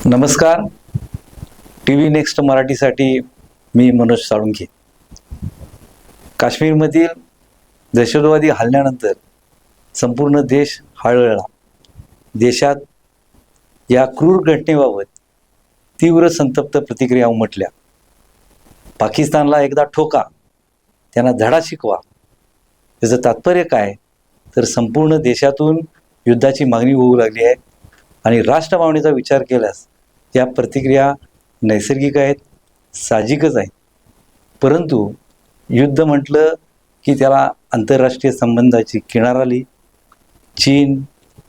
नमस्कार. TV next मराठीसाठी मी मनोज साळुंखे. काश्मीरमधील दहशतवादी हल्ल्यानंतर संपूर्ण देश हळहळला. देशात या क्रूर घटनेबाबत तीव्र संतप्त प्रतिक्रिया उमटल्या. पाकिस्तानला एकदा ठोका, त्यांना धडा शिकवा. त्याचं तात्पर्य काय, तर संपूर्ण देशातून युद्धाची मागणी होऊ लागली आहे आणि राष्ट्रभावनेचा विचार केल्यास या प्रतिक्रिया नैसर्गिक आहेत, साहजिकच आहेत. परंतु युद्ध म्हटलं की त्याला आंतरराष्ट्रीय संबंधाची किनार आली. चीन,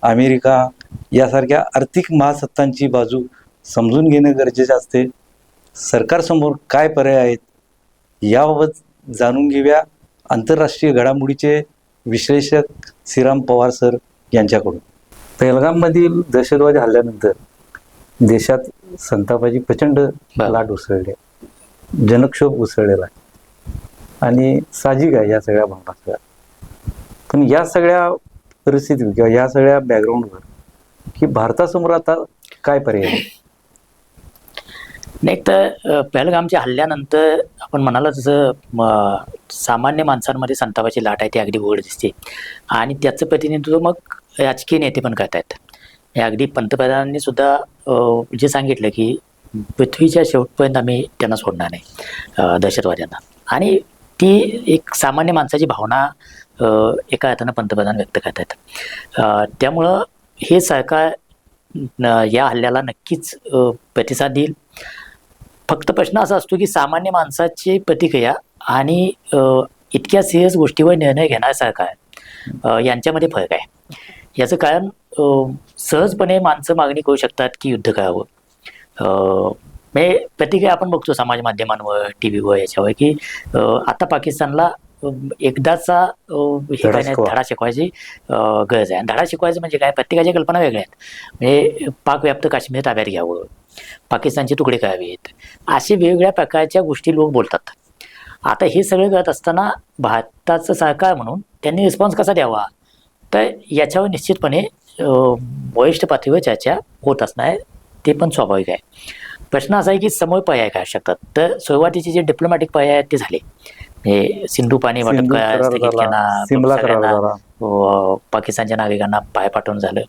अमेरिका यासारख्या आर्थिक महासत्तांची बाजू समजून घेणं गरजेचं असते. सरकारसमोर काय पर्याय आहेत याबाबत जाणून घेऊया आंतरराष्ट्रीय घडामोडीचे विश्लेषक श्रीराम पवार सर यांच्याकडून. पहलगाममधील दहशतवादी हल्ल्यानंतर देशात संतापाची प्रचंड लाट उसळली आहे, जनक्षोभ उसळलेला आहे आणि साहजिक आहे या सगळ्या भावना सगळ्या. पण या सगळ्या परिस्थितीत किंवा या सगळ्या बॅकग्राऊंडवर की भारतासमोर आता काय पर्याय आहे? नाही तर पहलगामच्या हल्ल्यानंतर आपण म्हणाला तसं सामान्य माणसांमध्ये संतापाची लाट आहे ती अगदी उघड दिसते आणि त्याचं प्रतिनिधित्व मग राजकीय नेते पण करतायत. हे अगदी पंतप्रधानांनी सुद्धा जे सांगितलं की पृथ्वीच्या शेवटपर्यंत आम्ही त्यांना सोडणार नाही दहशतवाद्यांना, आणि ती एक सामान्य माणसाची भावना एका अर्थानं पंतप्रधान व्यक्त करतात. त्यामुळं हे सरकार या हल्ल्याला नक्कीच प्रतिसाद देईल. फक्त प्रश्न असा असतो की सामान्य माणसाची प्रतिक्रिया आणि इतक्या सिरियस गोष्टीवर निर्णय घेणारं सरकार यांच्यामध्ये फरक आहे. याचं कारण सहजपणे माणसं मागणी करू शकतात की युद्ध करावं. म्हणजे प्रतिक्रिया आपण बघतो समाज माध्यमांवर, TV वर, याच्यावर की आता पाकिस्तानला एकदाचा हे काय नाही धडा शिकवायची गरज आहे. आणि धडा शिकवायचं म्हणजे काय, प्रत्येकाच्या कल्पना वेगळ्या आहेत. म्हणजे पाकव्याप्त काश्मीर ताब्यात घ्यावं, पाकिस्तानचे तुकडे करावेत, असे वेगवेगळ्या प्रकारच्या गोष्टी लोक बोलतात. आता हे सगळं करत असताना भारताचं सरकार म्हणून त्यांनी रिस्पॉन्स कसा द्यावा, तर याच्यावर निश्चितपणे वरिष्ठ पातळीवर चर्चा होत असणार आहे. ते पण स्वाभाविक आहे. प्रश्न असा आहे की समोर पर्याय काय शकतात. तर सुरुवातीचे जे डिप्लोमॅटिक पर्याय आहेत ते झाले. म्हणजे सिंधू पाणी वाटप पाकिस्तानच्या नागरिकांना बाहेर पाठवून झालं.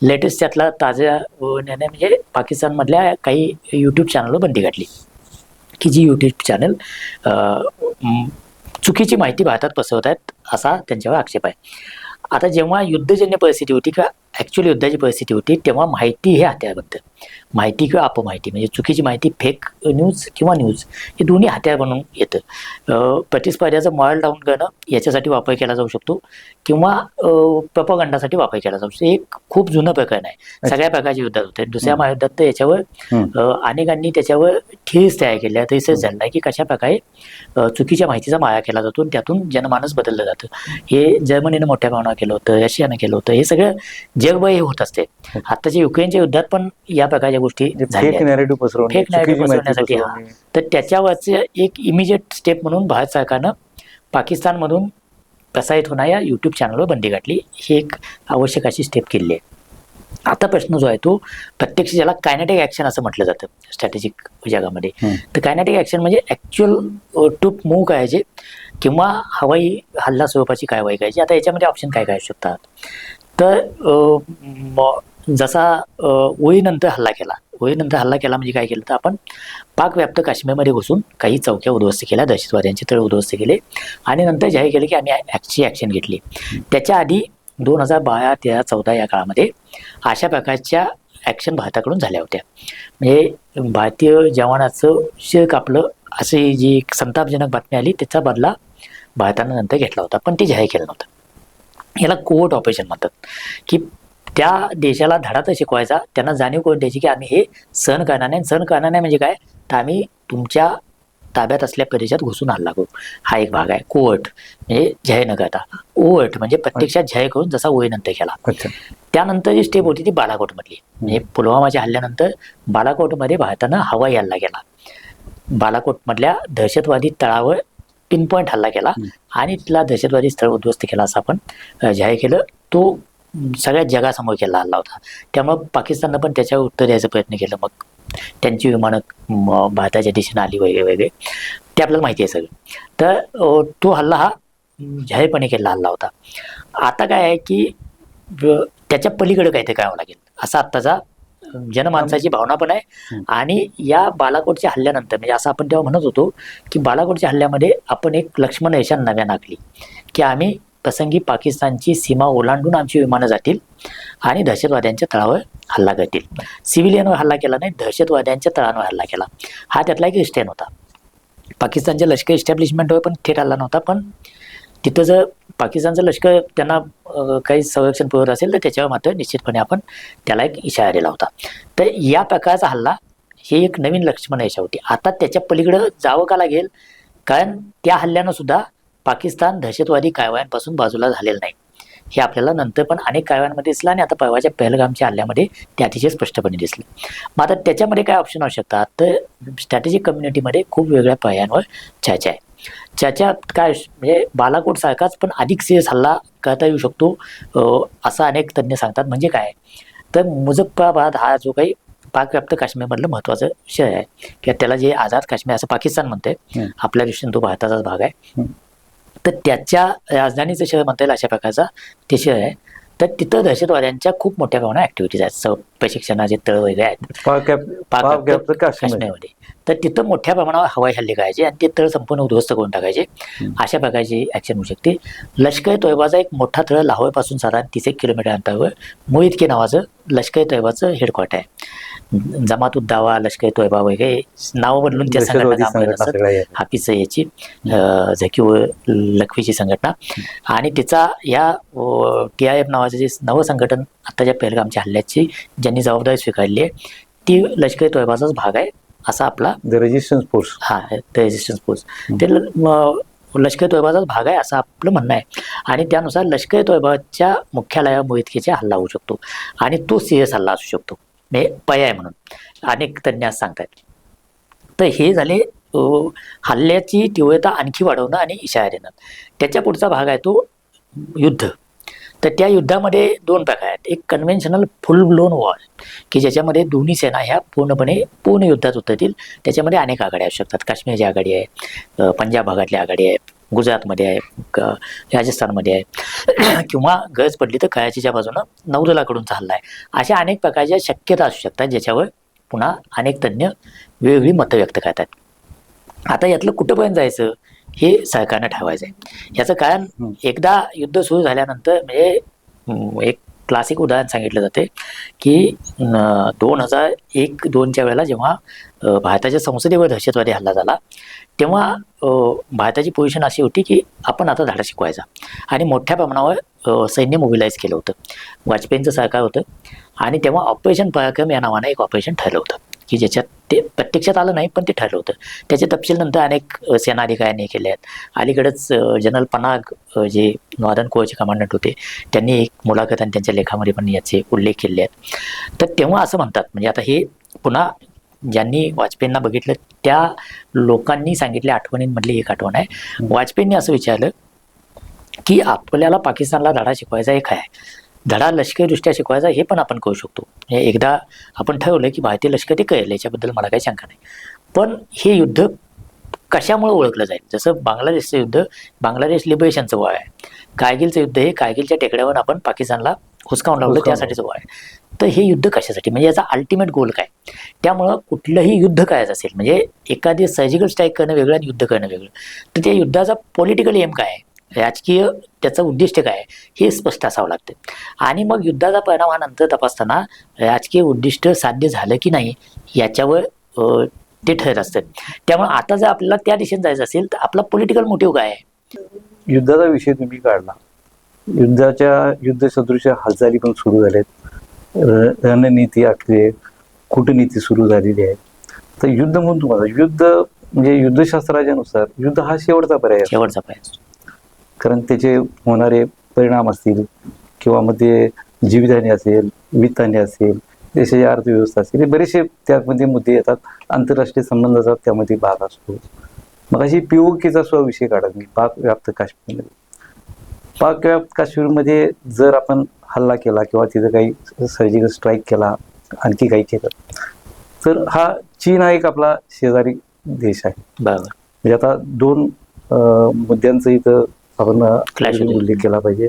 लेटेस्ट त्यातला ताज्या निर्णय म्हणजे पाकिस्तानमधल्या काही यूट्यूब चॅनलवर बंदी घातली की जी यूट्यूब चॅनल चुकीची माहिती भारतात पसरवत आहेत असा त्यांच्यावर आक्षेप आहे. आता जेव्हा युद्धजन्य परिस्थिती होती किंवा ॲक्च्युअली युद्धाची परिस्थिती होती तेव्हा माहिती हे हत्यार बनतं. माहिती किंवा अपमाहिती म्हणजे चुकीची माहिती, फेक न्यूज किंवा न्यूज, हे दोन्ही हत्यार बनून येतं. प्रतिस्पर्ध्याचं मॉरल डाऊन करणं याच्यासाठी वापर केला जाऊ शकतो किंवा प्रपोगंडासाठी वापर केला जाऊ शकतो. एक खूप जुनं प्रकरण आहे, सगळ्या प्रकारच्या युद्धात होतं. दुसऱ्या महायुद्धात तर याच्यावर अनेकांनी त्याच्यावर थेरीज तयार केल्या, रिसर्च झाला आहे की कशा प्रकारे चुकीच्या माहितीचा माया केला जातो आणि त्यातून जनमानस बदललं जातं. हे जर्मनीनं मोठ्या प्रमाणावर केलं होतं, रशियानं केलं होतं. हे सगळं जगभर हे होत असते. आताच्या युक्रेनच्या युद्धात पण या प्रकारच्या गोष्टी फेक नॅरेटिव्ह पसरवण्यासाठी तर त्याच्यावरचं एक इमिजिएट स्टेप म्हणून भारत सरकारनं पाकिस्तानमधून प्रसारित होणाऱ्या यूट्यूब चॅनलवर बंदी घातली. ही एक आवश्यक अशी स्टेप केली आहे. आता प्रश्न जो आहे तो प्रत्यक्ष ज्याला कायनेटिक ॲक्शन असं म्हटलं जातं स्ट्रॅटेजिक जगामध्ये. तर कायनेटिक ॲक्शन म्हणजे ॲक्च्युअल ट्रूप मूव्ह करायचे किंवा हवाई हल्ला स्वरूपाची कारवाई करायची. आता याच्यामध्ये ऑप्शन काय काय शकतात, तर जसा होळीनंतर हल्ला केला म्हणजे काय केलं, तर आपण पाकव्याप्त काश्मीरमध्ये घुसून काही चौक्या उद्ध्वस्त केल्या, दहशतवाद्यांचे तळ उद्ध्वस्त केले आणि नंतर जाहीर केलं की आम्ही ॲक्शन घेतली. त्याच्या आधी 2012, 13, 14 या काळामध्ये अशा प्रकारच्या ॲक्शन भारताकडून झाल्या होत्या. म्हणजे भारतीय जवानाचं शिर कापलं अशी जी संतापजनक बातमी आली त्याचा बदला भारतानं नंतर घेतला होता, पण ते जाहीर केलं नव्हतं. याला कोवर्ट ऑपरेशन म्हणतात की त्या देशाला धडा तर शिकवायचा, त्यांना जाणीव करून द्यायची की आम्ही हे सहन करणार नाही. सहन करणार नाही म्हणजे काय, तर आम्ही तुमच्या ताब्यात असल्या प्रदेशात घुसून हल्ला करू. हा एक भाग आहे. कोवर्ट म्हणजे जाहीर न करता, ओवर्ट म्हणजे प्रत्यक्षात जाहीर करून, जसा होळीनंतर केला. त्यानंतर जी स्टेप होती ती बालाकोटमधली. म्हणजे पुलवामाच्या हल्ल्यानंतर बालाकोटमध्ये भारतानं हवाई हल्ला केला. बालाकोटमधल्या दहशतवादी तळावर पिनपॉईंट हल्ला केला आणि तिथला दहशतवादी स्थळ उद्ध्वस्त केला असं आपण जाहीर केलं. तो सगळ्या जगासमोर केला हल्ला होता. त्यामुळं पाकिस्ताननं पण त्याच्यावर उत्तर द्यायचा प्रयत्न केला. मग त्यांची विमानं भारताच्या दिशेने आली वगैरे वगैरे, ते आपल्याला माहिती आहे सगळं. तर तो हल्ला हा जाहीरपणे केलेला हल्ला होता. आता काय आहे की त्याच्या पलीकडे काहीतरी करावं लागेल असा आत्ताचा जनमानसाची भावना पण आहे. आणि या बालाकोटच्या हल्ल्यानंतर म्हणजे असं आपण तेव्हा म्हणत होतो की बालाकोटच्या हल्ल्यामध्ये आपण एक लक्ष्मण रेषा नव्या आखली की आम्ही प्रसंगी पाकिस्तानची सीमा ओलांडून आमची विमानं जातील आणि दहशतवाद्यांच्या तळावर हल्ला करतील. सिव्हिलियनवर हल्ला केला नाही, दहशतवाद्यांच्या तळांवर हल्ला केला. हा त्यातला एक स्टॅन होता. पाकिस्तानच्या लष्करी इस्टॅब्लिशमेंटवर पण थेट हल्ला नव्हता, पण तिथं जर पाकिस्तानचं लष्कर त्यांना काही संरक्षण पुरवत असेल तर त्याच्यावर मात्र निश्चितपणे आपण त्याला एक इशारा दिला होता. तर या प्रकारचा हल्ला ही एक नवीन लक्ष्मण रेषा होती. आता त्याच्या पलीकडं जावं का लागेल, कारण त्या हल्ल्यानं सुद्धा पाकिस्तान दहशतवादी कारवायांपासून बाजूला झालेलं नाही. हे आपल्याला नंतर पण अनेक कारवायांमध्ये दिसलं आणि आता परवाच्या पहलगामच्या हल्ल्यामध्ये ते अतिशय स्पष्टपणे दिसले. मग आता त्याच्यामध्ये काय ऑप्शन असू शकतात, तर स्ट्रॅटेजिक कम्युनिटीमध्ये खूप वेगळ्या पर्यायांवर चर्चा आहे. चर्चा काय म्हणजे बालाकोट सारखाच पण अधिक सिरियस हल्ला करता येऊ शकतो असं अनेक तज्ज्ञ सांगतात. म्हणजे काय, तर मुझफ्फराबाद हा जो काही पाकव्याप्त काश्मीरमधलं महत्त्वाचं शहर आहे किंवा त्याला जे आझाद काश्मीर असं पाकिस्तान म्हणते, आपल्या दृष्टीने तो भारताचाच भाग आहे. तर त्याच्या राजधानीचं शहर म्हणता येईल अशा प्रकारचा ते शहर आहे. तर तिथं दहशतवाद्यांच्या खूप मोठ्या प्रमाणात ऍक्टिव्हिटीज आहेत. प्रशिक्षणाचे तळ वगैरे आहेत काश्मीरमध्ये. तर तिथं मोठ्या प्रमाणावर हवाई हल्ले करायचे आणि ते तळ संपूर्ण उद्ध्वस्त करून टाकायचे. अशा प्रकारची ऍक्शन होऊ शकते. लष्कर तोयबाचा एक मोठा तळ लाहोरपासून साधारण 30 किलोमीटर अंतरावर मोहितके नावाचं लष्कर तोयबाचं हेडक्वार्टर आहे. जमात उद दावा, लष्कर तोयबा वगैरे नावं बदलून त्या संघटना काम करत असतात. हाफिज सय्यदची झकीव लखवीची संघटना आणि तिचा या TIF नावाचं जे नवं संघटन आत्ताच्या पहलगामच्या हल्ल्याची ज्यांनी जबाबदारी स्वीकारली आहे ती लष्कर तोयबाचाच भाग आहे असा आपला रेजिस्टन्स फोर्स. हा, रेजिस्टन्स फोर्स ते लष्कर तोयबाचाच भाग आहे असं आपलं म्हणणं आहे. आणि त्यानुसार लष्कर तोयबाच्या मुख्यालयावर मोहितकेचा हल्ला होऊ शकतो आणि तो सिरियस हल्ला असू शकतो म्हणजे पर्याय म्हणून अनेक तज्ज्ञ सांगतात. तर हे झाले हल्ल्याची तीव्रता आणखी वाढवणं आणि इशारा देणं. त्याच्या पुढचा भाग आहे तो युद्ध. तर त्या युद्धामध्ये दोन प्रकार आहेत. एक कन्व्हेन्शनल फुल ब्लोन वॉर की ज्याच्यामध्ये दोन्ही सेना ह्या पूर्ण युद्धात उतरतील. त्याच्यामध्ये अनेक आघाड्या असू शकतात. काश्मीरची आघाडी आहे, पंजाब भागातली आघाडी आहे, गुजरातमध्ये आहे, राजस्थानमध्ये आहे किंवा गरज पडली तर कराचीच्या बाजूनं नौदलाकडूनचा हल्ला आहे. अशा अनेक प्रकारच्या शक्यता असू शकतात ज्याच्यावर पुन्हा अनेक तज्ज्ञ वेगवेगळी मतं व्यक्त करतात. आता यातलं कुठंपर्यंत जायचं हे सरकारनं ठरवायचं आहे. याचं कारण एकदा युद्ध सुरू झाल्यानंतर म्हणजे एक क्लासिक उदाहरण सांगितलं जाते की 2001-2च्या वेळेला जेव्हा भारताच्या संसदेवर दहशतवादी हल्ला झाला तेव्हा भारताची पोझिशन अशी होती की आपण आता धडा शिकवायचा आणि मोठ्या प्रमाणावर सैन्य मोबिलाईज केलं होतं. वाजपेयींचं सरकार होतं आणि तेव्हा ऑपरेशन पराक्रम या नावानं एक ऑपरेशन ठरलं होतं की ज्याच्यात ते प्रत्यक्षात आलं नाही पण ते ठरलं होतं. त्याचे तपशील नंतर अनेक सेना अधिकाऱ्यांनी केले आहेत. अलीकडेच जनरल पनाग जे नॉर्दर्न कोरचे कमांडंट होते त्यांनी एक मुलाखत आणि त्यांच्या लेखामध्ये पण याचे उल्लेख केले आहेत. तर तेव्हा असं म्हणतात म्हणजे आता हे पुन्हा ज्यांनी वाजपेयींना बघितलं त्या लोकांनी सांगितल्या आठवणींमधली एक आठवण आहे. वाजपेयींनी असं विचारलं की आपल्याला पाकिस्तानला धडा शिकवायचा एक आहे, धडा लष्करीदृष्ट्या शिकवायचा हे पण आपण करू शकतो. एकदा आपण ठरवलं की भारतीय लष्कर ते कळेल याच्याबद्दल मला काही शंका नाही. पण हे युद्ध कशामुळे ओळखलं जाईल, जसं बांगलादेशचं युद्ध बांगलादेश लिबरेशनचं वॉर आहे, कारगिलचं युद्ध हे कारगिलच्या टेकड्यावर आपण पाकिस्तानला हुसकावून लावलं त्यासाठीचं वॉर आहे. तर हे युद्ध कशासाठी म्हणजे याचा अल्टिमेट गोल काय. त्यामुळं कुठलंही युद्ध करायचं असेल म्हणजे एखादी सर्जिकल स्ट्राईक करणं वेगळं आणि युद्ध करणं वेगळं. तर त्या युद्धाचा पॉलिटिकल एम काय आहे, राजकीय त्याचं उद्दिष्ट काय हे स्पष्ट असावं लागतं. आणि मग युद्धाचा परिणाम हा नंतर तपासताना राजकीय उद्दिष्ट साध्य झालं की नाही याच्यावर ते ठरत असतं. त्यामुळे आता जर आपल्याला त्या दिशेने जायचं असेल तर आपला पॉलिटिकल मोटिव्ह काय आहे. युद्धाचा विषय तुम्ही काढला, युद्ध सदृश हालचाली पण सुरू झाल्यात, रणनीती आखली, कूटनीती सुरू झालेली आहे. तर युद्ध म्हणून तुम्हाला युद्ध म्हणजे युद्धशास्त्राच्या नुसार युद्ध हा शेवटचा पर्याय कारण त्याचे होणारे परिणाम असतील किंवा मग ते जीवितहानी असेल, वित्तहानी असेल, देशाची अर्थव्यवस्था असेल, हे बरेचसे त्यामध्ये मुद्दे येतात. आंतरराष्ट्रीय संबंधाचा त्यामध्ये भाग असतो. मग अशी POKचा सुद्धा विषय काढा मी पाक व्याप्त काश्मीरमध्ये. पाक व्याप्त काश्मीरमध्ये जर आपण हल्ला केला किंवा तिथं काही सर्जिकल स्ट्राईक केला, आणखी काही केलं, तर हा चीन हा एक आपला शेजारी देश आहे. बरोबर. म्हणजे आता दोन मुद्द्यांचा इथं आपण Clash होते. उल्लेख केला पाहिजे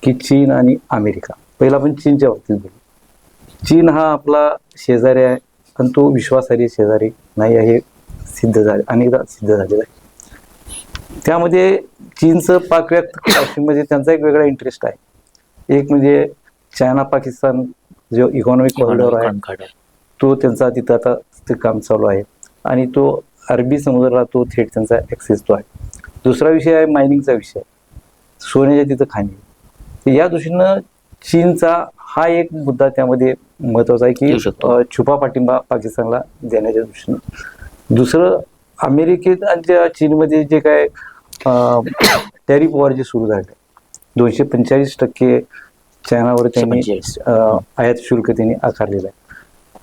की चीन आणि अमेरिका. पहिला आपण चीनच्या बाबतीत बोलू. चीन हा आपला शेजारी आहे, पण तो विश्वासार्ह शेजारी नाही आहे, हे सिद्ध झाले, अनेकदा सिद्ध झालेलं आहे. त्यामध्ये चीनचं पाकव्याप्त त्यांचा एक वेगळा इंटरेस्ट आहे. एक म्हणजे चायना पाकिस्तान जो इकॉनॉमिक कॉरिडॉर आहे तो त्यांचा तिथं आता ते काम चालू आहे, आणि तो अरबी समुद्राला तो थेट त्यांचा ॲक्सेस तो आहे. दुसरा विषय आहे मायनिंगचा विषय, सोन्याच्या तिथं खाणी. तर या दृष्टीनं चीनचा हा एक मुद्दा त्यामध्ये महत्त्वाचा आहे येऊ की शकतो. छुपा पाठिंबा पाकिस्तानला देण्याच्या दृष्टीनं. दुसरं, अमेरिकेत आणि त्या चीनमध्ये जे काय टॅरिफ वॉर जे सुरू झाले, 245% चायनावर त्यांनी 245. आयात शुल्क त्यांनी आकारलेलं आहे.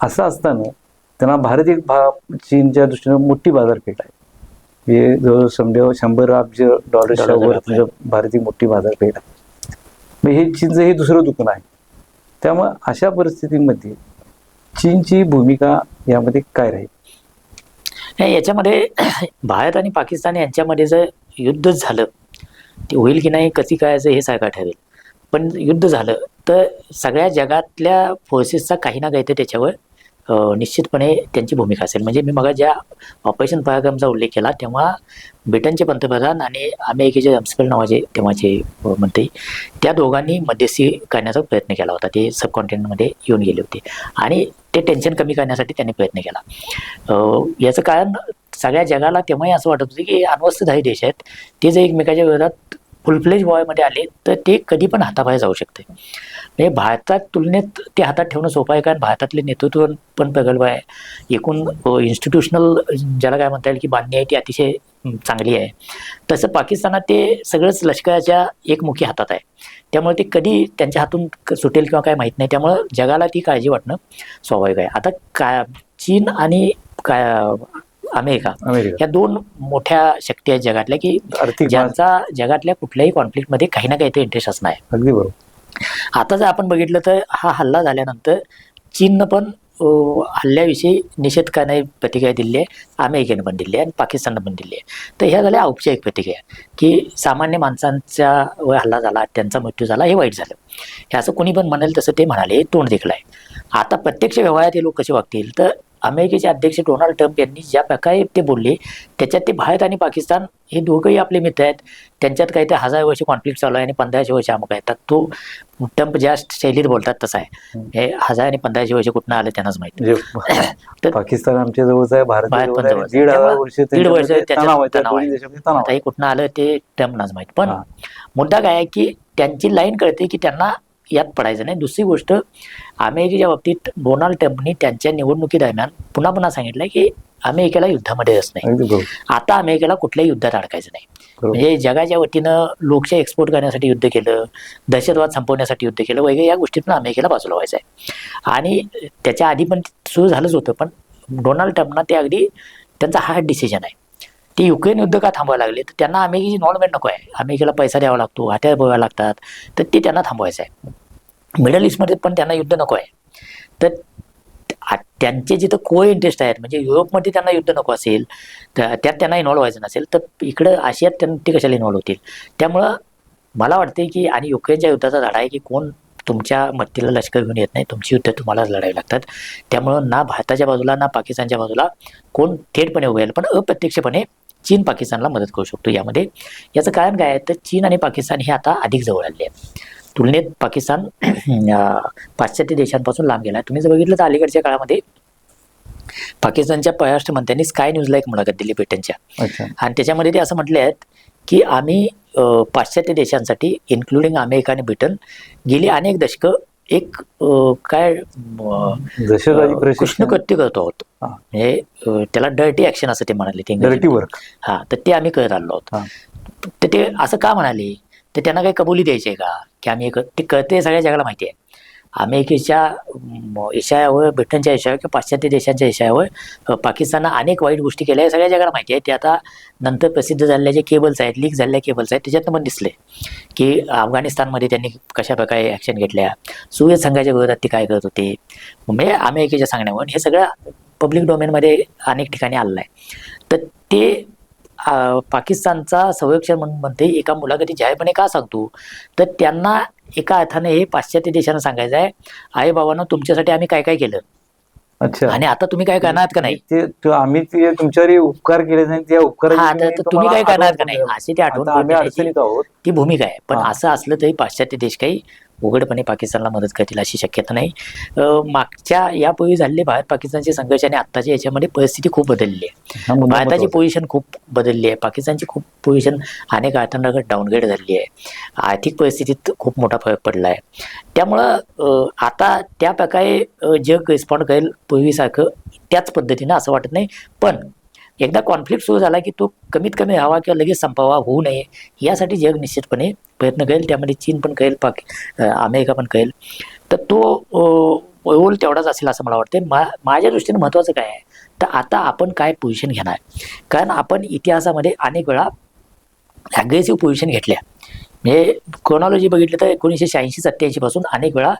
असं असताना त्यांना भारत एक चीनच्या दृष्टीनं मोठी बाजारपेठ आहे. हे जवळजवळ 100 अब्ज डॉलर्सच्या वर डॉलर भारत एक मोठी बाजारपेठ आहे. मग हे चीनचं हे दुसरं दुकान आहे. त्यामुळे अशा परिस्थितीमध्ये चीनची भूमिका यामध्ये काय राहील? नाही, याच्यामध्ये भारत आणि पाकिस्तान यांच्यामध्ये जर युद्धच झालं, ते होईल की नाही कधी काय हे सारखं ठरेल. पण युद्ध झालं तर सगळ्या जगातल्या फोर्सेसचा काही ना काहीतरी त्याच्यावर निश्चितपणे त्यांची भूमिका असेल. म्हणजे मी मग ज्या ऑपरेशन पराक्रमचा उल्लेख केला तेव्हा ब्रिटनचे पंतप्रधान आणि अमेरिकेचे रम्सफेल्ड नावाचे तेव्हाचे मंत्री, त्या दोघांनी मध्यस्थी करण्याचा प्रयत्न केला होता. ते सबकॉन्टिनेंटमध्ये येऊन गेले होते आणि ते टेन्शन कमी करण्यासाठी त्यांनी प्रयत्न केला. याचं कारण सगळ्या जगाला तेव्हाही असं वाटत होतं की अण्वस्त्रधारी देश आहेत, ते जर एकमेकाच्या विरोधात फुलफ्लेज वॉरमध्ये आले तर ते कधी पण हाताबाहेर जाऊ शकते. म्हणजे भारतात तुलनेत ते हातात ठेवणं सोपं आहे, कारण भारतातले नेतृत्व पण प्रगल्भ आहे. एकूण इन्स्टिट्यूशनल ज्याला काय म्हणता येईल की बांधणी आहे ती अतिशय चांगली आहे. तसं पाकिस्तानात ते सगळंच लष्कराच्या एकमुखी हातात आहे. त्यामुळे ते कधी त्यांच्या हातून सुटेल किंवा काय माहीत नाही. त्यामुळं जगाला ती काळजी वाटणं स्वाभाविक आहे. आता चीन आणि अमेरिका या दोन मोठ्या शक्ती आहेत जगातल्या की ज्यांचा जगातल्या कुठल्याही कॉन्फ्लिक्टमध्ये काही ना काहीतरी इंटरेस्ट असणार आहे. अगदी बरोबर. आता जर आपण बघितलं तर हा हल्ला झाल्यानंतर चीननं पण हल्ल्याविषयी निषेध करणारी प्रतिक्रिया दिली आहे, अमेरिकेनं पण दिली आहे आणि पाकिस्ताननं पण दिली आहे. तर ह्या झाल्या औपचारिक प्रतिक्रिया की सामान्य माणसांच्या वर हल्ला झाला, त्यांचा मृत्यू झाला, हे वाईट झालं. हे असं कोणी पण म्हणाल तसं ते म्हणाले, हे तोंड देखलं आहे. आता प्रत्यक्ष व्यवहारात हे लोक कसे वागतील, तर अमेरिकेचे अध्यक्ष डोनाल्ड ट्रम्प यांनी ज्या प्रकारे ते बोलले त्याच्यात ते भारत आणि पाकिस्तान हे दोघंही आपले मित्र आहेत, त्यांच्यात काही ते 1000 वर्ष कॉन्फ्लिक्ट चालू आहे आणि 1500 वर्ष अमुक आहेत. तो ट्रम्प ज्या शैलीत बोलतात तसं आहे. हे 1000 आणि 1500 वर्ष कुठनं आलं त्यांनाच माहिती. तर पाकिस्तान आमच्या जवळच आहे, भारत भारत पण जवळ 1.5 वर्ष आता हे कुठनं आलं ते ट्रम्पनाच माहित. पण मुद्दा काय आहे की त्यांची लाईन कळते की त्यांना यात पडायचं नाही. दुसरी गोष्ट, अमेरिकेच्या बाबतीत डोनाल्ड ट्रम्पनी त्यांच्या निवडणुकीदरम्यान पुन्हा पुन्हा सांगितलं की अमेरिकेला युद्धामध्ये रस नाही. आता अमेरिकेला कुठल्याही युद्धात अडकायचं नाही. म्हणजे जगाच्या वतीनं लोकशाही एक्सपोर्ट करण्यासाठी युद्ध केलं, दहशतवाद संपवण्यासाठी युद्ध केलं वगैरे, या गोष्टीतून अमेरिकेला बाजूला व्हायचं आहे. आणि त्याच्या आधी पण सुरू झालंच होतं. पण डोनाल्ड ट्रम्पना ते अगदी त्यांचा हार्ड डिसिजन आहे. ते युक्रेन युद्ध का थांबवायला लागले, तर त्यांना अमेरिकेची इन्व्हॉल्वमेंट नको आहे. अमेरिकेला पैसा द्यावा लागतो, हत्यार पुरवावे लागतात, तर ते त्यांना थांबवायचं आहे. मिडल ईस्टमध्ये पण त्यांना युद्ध नको आहे. तर त्यांचे जिथं को इंटरेस्ट आहेत, म्हणजे युरोपमध्ये त्यांना युद्ध नको असेल, तर त्यात त्यांना इन्व्हॉल्व व्हायचं नसेल, तर इकडं आशियात ते कशाला इन्व्हॉल्व होतील. त्यामुळं मला वाटते की, आणि युक्रेनच्या युद्धाचा धडा आहे की कोण तुमच्या मदतीला लष्कर घेऊन येत नाही, तुमची युद्ध तुम्हालाच लढावी लागतात. त्यामुळं ना भारताच्या बाजूला ना पाकिस्तानच्या बाजूला कोण थेटपणे उभे राहील, पण अप्रत्यक्षपणे चीन पाकिस्तानला मदत करू शकतो यामध्ये. याचं कारण काय आहे, तर चीन आणि पाकिस्तान हे आता अधिक जवळ आले आहेत. तुलनेत पाकिस्तान पाश्चात्य देशांपासून लांब गेला आहे. तुम्ही जर बघितलं तर अलीकडच्या काळामध्ये पाकिस्तानच्या परराष्ट्र मंत्र्यांनी स्काय न्यूजला एक मुलाखत दिली ब्रिटनच्या, आणि त्याच्यामध्ये ते असं म्हटले आहेत की आम्ही पाश्चात्य देशांसाठी इन्क्लुडिंग अमेरिका आणि ब्रिटन गेली अनेक दशकं एक काय कृष्णकृत्य करतो आहोत. म्हणजे त्याला डर्टी ॲक्शन असं ते म्हणाले, ते डर्टी वर्क. हां, तर ते आम्ही करत आलो आहोत. तर ते असं का म्हणाले, तर त्यांना काही कबुली द्यायची आहे का की आम्ही ते कळते, सगळ्या जगाला माहिती आहे. अमेरिकेच्या इशाऱ्यावर, ब्रिटनच्या इशाऱ्यावर किंवा पाश्चात्य देशांच्या इशाऱ्यावर पाकिस्ताननं अनेक वाईट गोष्टी केल्या हे सगळ्या जगाला माहिती आहे. ते आता नंतर प्रसिद्ध झालेल्या जे केबल्स आहेत, लीक झालेल्या केबल्स आहेत, त्याच्यातनं पण दिसले की अफगाणिस्तानमध्ये त्यांनी कशा प्रकारे ॲक्शन घेतल्या, सुएझ संघाच्या विरोधात ते काय करत होते, म्हणजे अमेरिकेच्या सांगण्यावरून हे सगळं पब्लिक डोमेनमध्ये अनेक ठिकाणी आलेलं आहे. तर ते पाकिस्तानचा संरक्षण म्हणते एका मुलाखतीत जाहीरपणे का सांगतो, तर त्यांना एका अर्थाने हे पाश्चात्य देशांना सांगायचं आहे, आई बाबांनो तुमच्यासाठी आम्ही काय काय केलं अच्छा, आणि आता तुम्ही काय करणार का नाही, आम्ही तुमच्यावर उपकार केले नाही, त्या हा तर तुम्ही काय करणार का नाही, अशी ती आठवण करून आम्ही देण्याची अडचणीत आहोत. ती भूमिका आहे. पण हा. असं असलं तरी पाश्चात्य देश काही उघडपणे पाकिस्तानला मदत करतील अशी शक्यता नाही. मागच्या यापूर्वी झालेले भारत पाकिस्तानचे संघर्ष आणि आत्ताच्या याच्यामध्ये परिस्थिती खूप बदलली आहे. हा मुद्दा भारताची महत्त्वाचा. पोझिशन खूप बदलली आहे, पाकिस्तानची खूप पोझिशन अनेक अर्थांतर्गत डाऊनग्रेड झाली आहे, आर्थिक परिस्थितीत खूप मोठा फरक पडला आहे. त्यामुळं आता त्या प्रकारे जग रिस्पॉन्ड करेल पूर्वीसारखं त्याच पद्धतीनं असं वाटत नाही. पण एकदा कॉन्फ्लिक्ट सुरू झाला की तो कमीत कमी व्हावा किंवा लगेच संपावा, होऊ नये यासाठी जग निश्चितपणे प्रयत्न करेल. त्यामध्ये चीन पण करेल, अमेरिका पण करेल. तर तो रोल तेवढाच असेल असं मला वाटते. माझ्या दृष्टीने महत्त्वाचं काय आहे, तर आता आपण काय पोझिशन घेणार, कारण आपण इतिहासामध्ये अनेक वेळा ॲग्रेसिव्ह पोझिशन घेतल्या. म्हणजे क्रोनॉलॉजी बघितलं तर 1986-87 पासून अनेक वेळा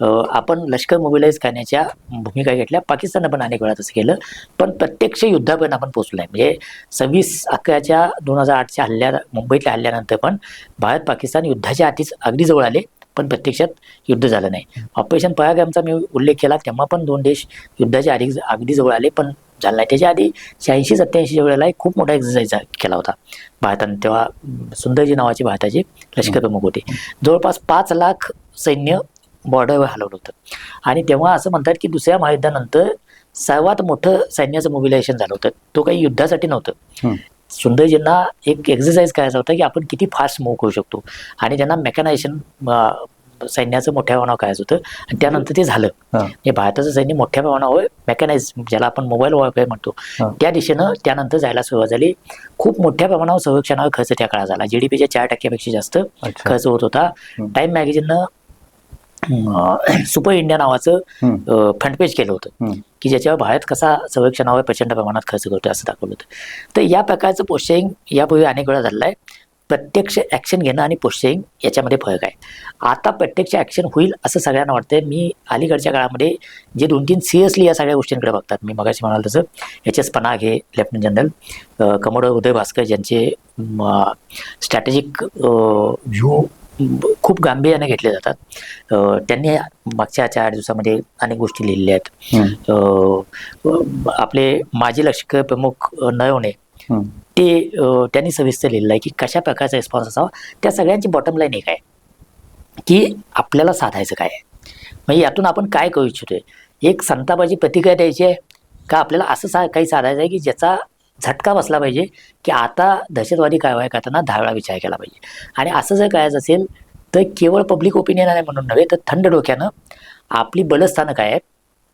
आपण लष्कर मोबिलाईज करण्याच्या भूमिका घेतल्या. पाकिस्ताननं पण अनेक वेळा तसं केलं, पण प्रत्यक्ष युद्धापर्यंत आपण पोचलो आहे. म्हणजे 26/11/2008च्या मुंबईतल्या हल्ल्यानंतर पण भारत पाकिस्तान युद्धाच्या आधीच अगदी जवळ आले, पण प्रत्यक्षात युद्ध झालं नाही. ऑपरेशन पराक्रमचा मी उल्लेख केला, तेव्हा पण दोन देश युद्धाच्या आधी अगदी जवळ आले, पण झालं नाही. त्याच्या आधी 86-87 वेळेला एक खूप मोठा एक्झरसाईज केला होता भारताने. तेव्हा सुंदरजी नावाचे भारताचे लष्कर प्रमुख होते. जवळपास 5 लाख सैन्य बॉर्डरवर हलवलं होतं. आणि तेव्हा असं म्हणतात की दुसऱ्या महायुद्धानंतर सर्वात मोठं सैन्याचं मोबिलायझेशन झालं होतं. तो काही युद्धासाठी नव्हतं. सुंदरजींना एक एक्झरसाईज करायचा होता की आपण किती फास्ट मूव्ह करू शकतो, आणि त्यांना मेकॅनायझेशन सैन्याचं मोठ्या प्रमाणावर करायचं होतं. आणि त्यानंतर ते झालं. हे भारताचं सैन्य मोठ्या प्रमाणावर मेकॅनाइज, ज्याला आपण मोबाईल वॉरफेअर म्हणतो, त्या दिशेनं त्यानंतर जायला सुरुवात झाली. खूप मोठ्या प्रमाणावर संरक्षणावर खर्च त्या काळात झाला. GDPच्या 4% जास्त खर्च होत होता. टाइम मॅगझिननं सुपर इंडिया नावाचं फ्रंट पेज केलं होतं की ज्याच्यावर भारत कसा संरक्षणावर प्रचंड प्रमाणात खर्च करतोय असं दाखवलं होतं. तर या प्रकारचं पोस्चरिंग यापूर्वी अनेक वेळा झालेलं आहे. प्रत्यक्ष ॲक्शन घेणं आणि पोस्चरिंग याच्यामध्ये फरक आहे. आता प्रत्यक्ष ॲक्शन होईल असं सगळ्यांना वाटतंय. मी अलीकडच्या काळामध्ये जे 2-3 सिरियसली या सगळ्या गोष्टींकडे बघतात, मी मगाशी म्हणाल तसं HS पनाग हे lieutenant general, commodore Uday Bhaskar ज्यांचे स्ट्रॅटेजिक व्ह्यू खूप गांभीर्याने घेतले जातात, त्यांनी मागच्या 4 दिवसामध्ये अनेक गोष्टी लिहिलेल्या आहेत. आपले माजी लष्कर प्रमुख नरवणे ते त्यांनी सविस्तर लिहिलेलं आहे की कशा प्रकारचा रिस्पॉन्स असावा. त्या सगळ्यांची बॉटम लाईन एक आहे की आपल्याला साधायचं काय आहे, म्हणजे यातून आपण काय करू इच्छितोय. एक संतापाची प्रतिक्रिया द्यायची आहे का आपल्याला असं काही साधायचं आहे की ज्याचा झटका बसला पाहिजे की आता दहशतवादी कारवाई करताना 10 वेळा विचार केला पाहिजे. आणि असं जर करायचं असेल तर केवळ पब्लिक ओपिनियन आहे म्हणून नव्हे, तर थंड डोक्यानं आपली बलस्थानं काय आहेत,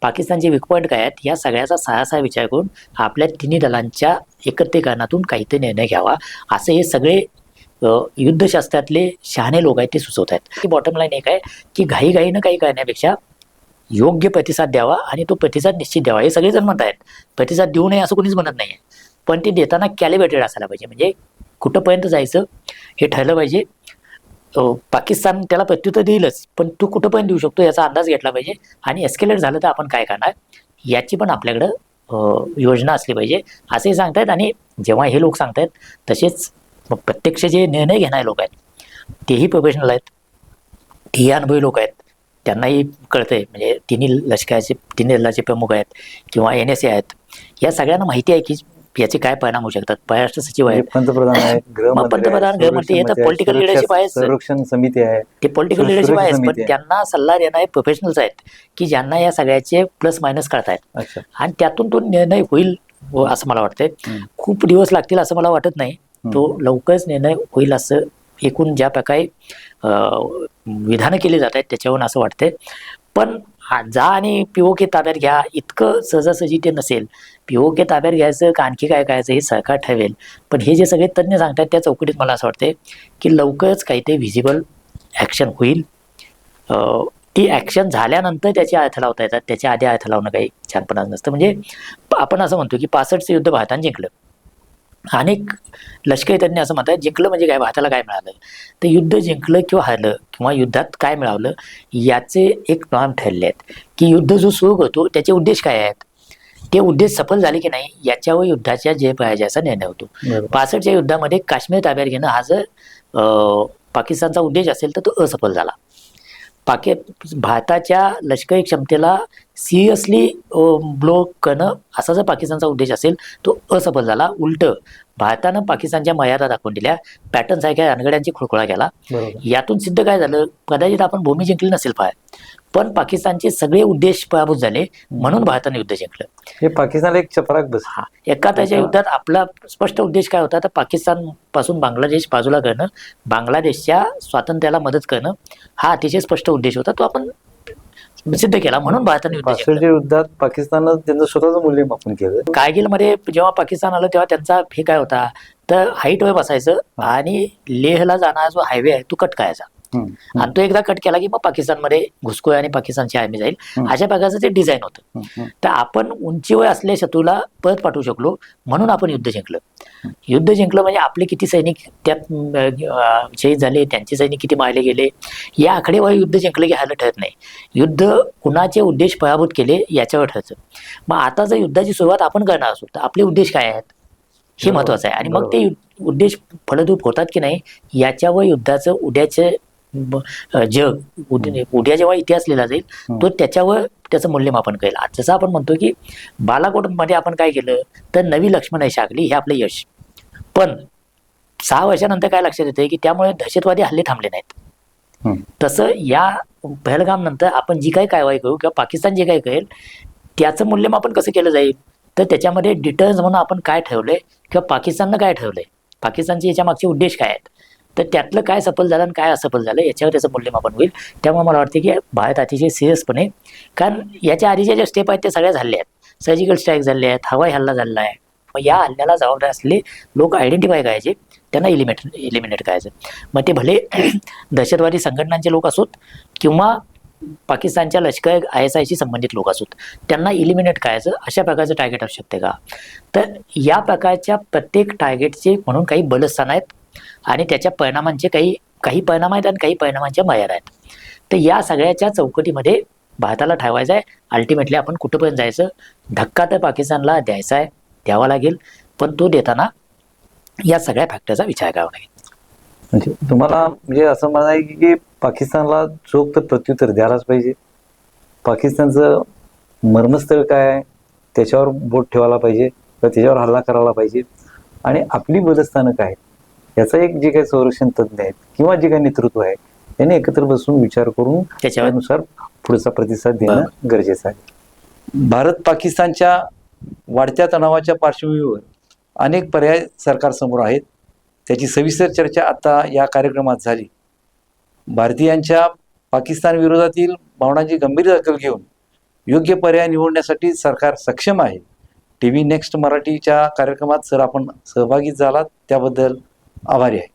पाकिस्तानचे वीक पॉईंट काय आहेत, या सगळ्याचा सारासार विचार करून आपल्या तिन्ही दलांच्या एकत्रीकरणातून काहीतरी निर्णय घ्यावा, असं हे सगळे युद्धशास्त्रातले शहाणे लोक आहेत ते सुचवत आहेत. की बॉटम लाईन एक आहे की घाईघाईनं काही करण्यापेक्षा योग्य प्रतिसाद द्यावा आणि तो प्रतिसाद निश्चित द्यावा. हे सगळेजण म्हणत आहेत, प्रतिसाद देऊ नये असं कोणीच म्हणत नाही आहे, पण ते देताना कॅलिब्रेटेड असायला पाहिजे. म्हणजे कुठंपर्यंत जायचं हे ठरलं पाहिजे. पाकिस्तान त्याला प्रत्युत्तर देईलच, पण तू कुठंपर्यंत देऊ शकतो याचा अंदाज घेतला पाहिजे. आणि एस्केलेट झालं तर आपण काय करणार याची पण आपल्याकडं योजना असली पाहिजे असंही सांगतायत. आणि जेव्हा हे लोक सांगतायत तसेच प्रत्यक्ष जे निर्णय घेणारे लोक आहेत तेही प्रोफेशनल आहेत, तेही अनुभवी लोक आहेत, त्यांनाही कळतंय. म्हणजे तिन्ही दलाचे प्रमुख आहेत किंवा NSA आहेत, या सगळ्यांना माहिती आहे की याचे काय परिणाम होऊ शकतात. परराष्ट्र सचिव आहेत, पंतप्रधान आहेत, पंतप्रधान गृहमंत्री, हे तर पॉलिटिकल लिडरशिप आहे, संरक्षण समिती आहे, ते पॉलिटिकल लिडरशिप आहे. पण त्यांना सल्ला देणारे प्रोफेशनल्स आहेत की ज्यांना या सगळ्याचे प्लस मायनस कळतायत, आणि त्यातून तो निर्णय होईल असं मला वाटतंय. खूप दिवस लागतील असं मला वाटत नाही, तो लवकरच निर्णय होईल असं एकूण ज्या प्रकारे विधानं केली जात आहेत त्याच्यावरून असं वाटतंय. पण जा आणि POK ताब्यात घ्या इतकं सहजासहजी ते नसेल. POK ताब्यात घ्यायचं का आणखी काय करायचं हे सरकार ठरवेल. पण हे जे सगळे तज्ज्ञ सांगतात त्या चौकटीत मला असं वाटतंय की लवकरच काही ते व्हिजिबल ॲक्शन होईल. ती ॲक्शन झाल्यानंतर त्याची अर्थ लावता येतात, त्याच्या आधी अर्थ लावणं काही छानपणा नसतं. म्हणजे आपण असं म्हणतो की 65चं युद्ध भारताने जिंकलं. अनेक लष्करी तज्ञ असं म्हणतात जिंकलं म्हणजे काय, भारताला काय मिळालं. तर युद्ध जिंकलं किंवा हरलं किंवा युद्धात काय मिळवलं याचे एक नॉर्म ठरले आहेत की युद्ध जो सुरू करतो त्याचे उद्देश काय आहेत, ते उद्देश सफल झाले की नाही याच्यावर युद्धाच्या जय पराजयाचा निर्णय होतो. 65च्या युद्धामध्ये काश्मीर ताब्यात घेणं हा जर पाकिस्तानचा उद्देश असेल तर तो असफल झाला. भारताच्या लष्करी क्षमतेला सिरियसली ब्लो करणं असा जर पाकिस्तानचा उद्देश असेल तो असफल झाला. उलटं भारतानं पाकिस्तानच्या मर्यादा दाखवून दिल्या, पॅटर्नसारख्या रणगड्यांची खुळखुळा केला. यातून सिद्ध काय झालं, कदाचित आपण भूमी जिंकली नसेल फार, पण पाकिस्तानचे सगळे उद्देश पराभूत झाले म्हणून भारताने युद्ध जिंकलं. हे पाकिस्तानला एक चपराक बस. एकाहत्तरच्या युद्धात आपला स्पष्ट उद्देश काय होता, तर पाकिस्तान पासून बांगलादेश बाजूला करणं, बांगलादेशच्या स्वातंत्र्याला मदत करणं हा अतिशय स्पष्ट उद्देश होता. तो आपण सिद्ध केला म्हणून भारताने युद्ध जिंकलं. 65च्या युद्धात पाकिस्ताननं त्यांचं स्वतःचं मूल्यमापन केलं. कारगिलमध्ये जेव्हा पाकिस्तान आलं तेव्हा त्यांचा हे काय होता, तर हाईटवर बसायचं आणि लेहला जाणारा जो हायवे आहे तो कट करायचा आणि तो एकदा कट केला की मग पाकिस्तानमध्ये घुसखोर आणि पाकिस्तानची आर्मी जाईल, अशा प्रकारचं ते डिझाईन होतं. तर आपण उंचीवर असलेल्या शत्रूला परत पाठवू शकलो म्हणून आपण युद्ध जिंकलं. युद्ध जिंकलं म्हणजे आपले किती सैनिक त्यात शहीद झाले, त्यांचे सैनिक किती मारले गेले या आकडेवर युद्ध जिंकलं की हायला ठरत नाही. युद्ध कुणाचे उद्देश पराभूत केले याच्यावर ठरतं. मग आता जर युद्धाची सुरुवात आपण करणार असू तर आपले उद्देश काय आहेत हे महत्वाचं आहे आणि मग ते उद्देश फलद्रूप होतात की नाही याच्यावर युद्धाचं उद्याचं जग उद्या जेव्हा इतिहास लिहिला जाईल तो त्याच्यावर त्याचं मूल्यमापन करेल. जसं आपण म्हणतो की बालाकोटमध्ये आपण काय केलं तर नवी लक्ष्मण रेषा आखली, हे आपलं यश. पण 6 वर्षानंतर काय लक्षात येतं की त्यामुळे दहशतवादी हल्ले थांबले नाहीत. तसं या पहलगाम नंतर आपण जी काही कारवाई करू किंवा पाकिस्तान जे काही करेल त्याचं मूल्यमापन कसं केलं जाईल, तर त्याच्यामध्ये डिटर्न्स म्हणून आपण काय ठेवलंय किंवा पाकिस्ताननं काय ठेवलंय, पाकिस्तानचे याच्या मागचे उद्देश काय आहेत, तर त्यातलं काय सफल झालं आणि काय असफल झालं याच्यावर त्याचं मूल्यमापन होईल. त्यामुळे मला वाटतं की भारत अतिशय सिरियसपणे, कारण याच्या आधीच्या ज्या स्टेप आहेत ते सगळ्या झाले आहेत. सर्जिकल स्ट्राईक झाले आहेत, हवाई हल्ला झालेला आहे. मग या हल्ल्याला जबाबदार असलेले लोक आयडेंटिफाय करायचे, त्यांना इलिमिनेट करायचं. मग ते भले दहशतवादी संघटनांचे लोक असोत किंवा पाकिस्तानच्या लष्कर ISIशी संबंधित लोक असोत, त्यांना इलिमिनेट करायचं अशा प्रकारचं टार्गेट असू शकते का. तर या प्रकारच्या प्रत्येक टार्गेटचे म्हणून काही बलस्थान आहेत आणि त्याच्या परिणामांचे काही परिणाम आहेत आणि काही परिणामांच्या मर्यादा आहेत. तर या सगळ्याच्या चौकटीमध्ये भारताला ठरवायचं आहे अल्टिमेटली आपण कुठंपर्यंत जायचं. धक्का तर पाकिस्तानला द्यायचा आहे, द्यावा लागेल, पण तो देताना या सगळ्या फॅक्टरचा विचार करावा लागेल. म्हणजे तुम्हाला म्हणजे असं म्हणाय की पाकिस्तानला चोख तर प्रत्युत्तर द्यायलाच पाहिजे. पाकिस्तानचं मर्मस्थळ काय आहे त्याच्यावर बोट ठेवायला पाहिजे, त्याच्यावर हल्ला करायला पाहिजे आणि आपली बलस्थानं काय आहेत याचा एक जे काही संरक्षण तज्ञ आहेत किंवा जे काही नेतृत्व आहे त्यांनी एकत्र बसून विचार करून त्यानुसार पुढचा प्रतिसाद देणं गरजेचं आहे. भारत पाकिस्तानच्या वाढत्या तणावाच्या पार्श्वभूमीवर अनेक पर्याय सरकारसमोर आहेत. त्याची सविस्तर चर्चा आता या कार्यक्रमात झाली. भारतीयांच्या पाकिस्तान विरोधातील भावनांची गंभीर दखल घेऊन योग्य पर्याय निवडण्यासाठी सरकार सक्षम आहे. TV नेक्स्ट मराठीच्या कार्यक्रमात सर आपण सहभागी झालात त्याबद्दल आभारी आहे.